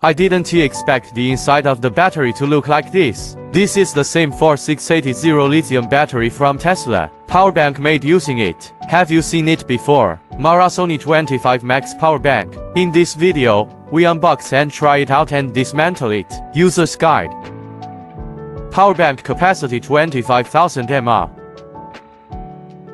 I didn't expect the inside of the battery to look like this. This is the same 4680 lithium battery from Tesla. Power bank made using it. Have you seen it before? Marasone 25 Max power bank. In this video, we unbox and try it out and dismantle it. User's guide. Power bank capacity 25,000 mAh.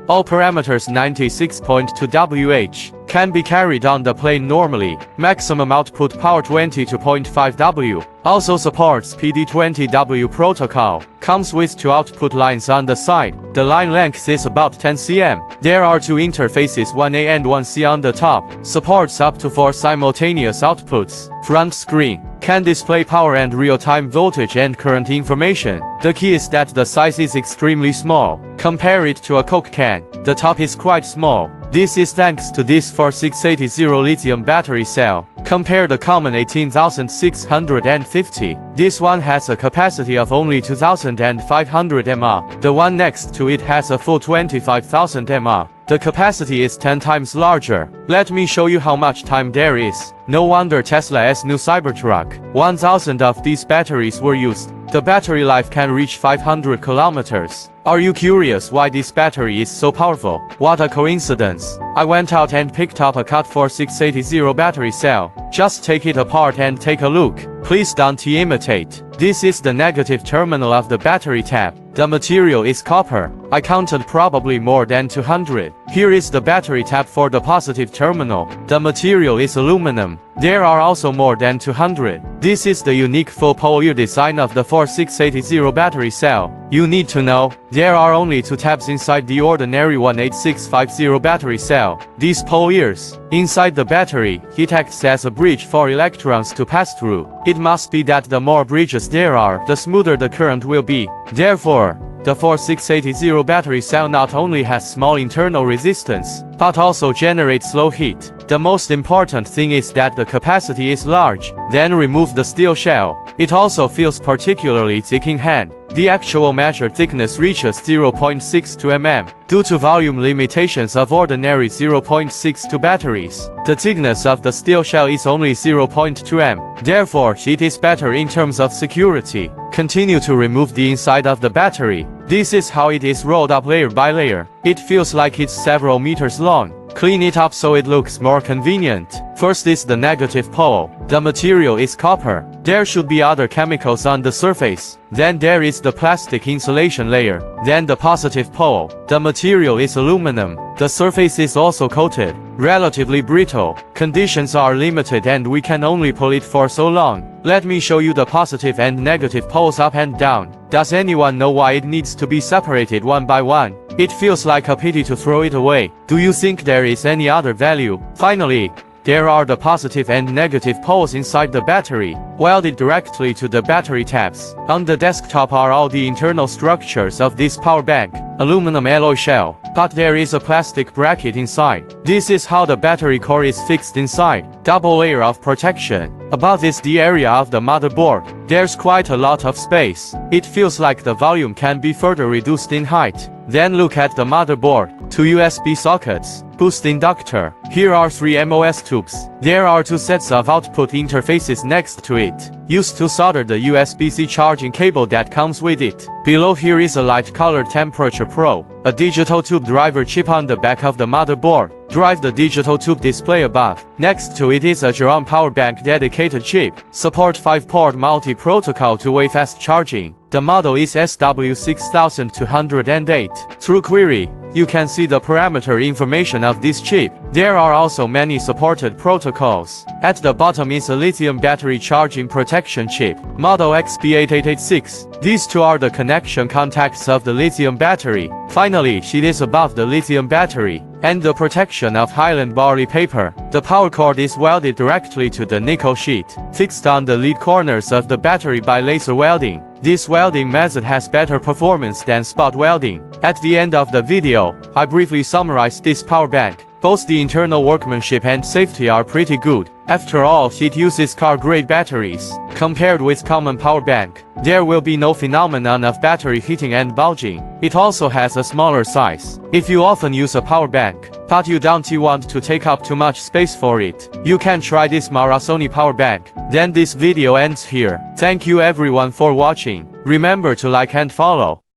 All parameters 96.2 Wh. Can be carried on the plane normally. Maximum output power 22.5 W. Also supports PD20W protocol. Comes with 2 output lines on the side. The line length is about 10 cm. There are 2 interfaces, 1A and 1C on the top. Supports up to 4 simultaneous outputs. Front screen. Can display power and real-time voltage and current information. The key is that the size is extremely small. Compare it to a Coke can. The top is quite small. This is thanks to this 4680 lithium battery cell. Compare the common 18650. This one has a capacity of only 2500 mAh. The one next to it has a full 25,000 mAh. The capacity is 10 times larger. Let me show you how much time there is. No wonder Tesla's new Cybertruck. 1000 of these batteries were used. The battery life can reach 500 kilometers. Are you curious why this battery is so powerful? What a coincidence. I went out and picked up a cut 4680 battery cell. Just take it apart and take a look. Please don't imitate. This is the negative terminal of the battery tab. The material is copper. I counted probably more than 200. Here is the battery tab for the positive terminal. The material is aluminum. There are also more than 200. This is the unique full pole design of the 4680 battery cell. You need to know, there are only 2 tabs inside the ordinary 18650 battery cell. These pole ears, inside the battery, it acts as a bridge for electrons to pass through. It must be that the more bridges there are, the smoother the current will be. Therefore, the 4680 battery cell not only has small internal resistance, but also generates low heat. The most important thing is that the capacity is large. Then remove the steel shell. It also feels particularly thick in hand. The actual measured thickness reaches 0.62 mm. Due to volume limitations of ordinary 0.62 batteries, the thickness of the steel shell is only 0.2 m. Therefore, it is better in terms of security. Continue to remove the inside of the battery. This is how it is rolled up layer by layer. It feels like it's several meters long. Clean it up so it looks more convenient. First is the negative pole. The material is copper. There should be other chemicals on the surface. Then there is the plastic insulation layer. Then the positive pole. The material is aluminum. The surface is also coated. Relatively brittle. Conditions are limited and we can only pull it for so long. Let me show you the positive and negative poles up and down. Does anyone know why it needs to be separated one by one? It feels like a pity to throw it away. Do you think there is any other value? Finally, there are the positive and negative poles inside the battery, welded directly to the battery tabs. On the desktop are all the internal structures of this power bank. Aluminum alloy shell, but there is a plastic bracket inside. This is how the battery core is fixed inside. Double layer of protection. Above is the area of the motherboard. There's quite a lot of space. It feels like the volume can be further reduced in height. Then look at the motherboard. 2 USB sockets. Boost inductor. Here are 3 MOS tubes. There are 2 sets of output interfaces next to it. Used to solder the USB-C charging cable that comes with it. Below here is a light-colored temperature probe. A digital tube driver chip on the back of the motherboard. Drive the digital tube display above. Next to it is a Jerome power bank dedicated chip. Support 5-port multi-protocol two-way fast charging. The model is SW6208. Through query, you can see the parameter information of this chip. There are also many supported protocols. At the bottom is a lithium battery charging protection chip, model XB8886. These 2 are the connection contacts of the lithium battery. Finally, it is above the lithium battery, and the protection of Highland barley paper. The power cord is welded directly to the nickel sheet, fixed on the lead corners of the battery by laser welding. This welding method has better performance than spot welding. At the end of the video, I briefly summarized this power bank. Both the internal workmanship and safety are pretty good. After all, it uses car-grade batteries. Compared with common power bank, there will be no phenomenon of battery heating and bulging. It also has a smaller size. If you often use a power bank, but you don't want to take up too much space for it. You can try this Marasone power bank. Then this video ends here. Thank you everyone for watching. Remember to like and follow.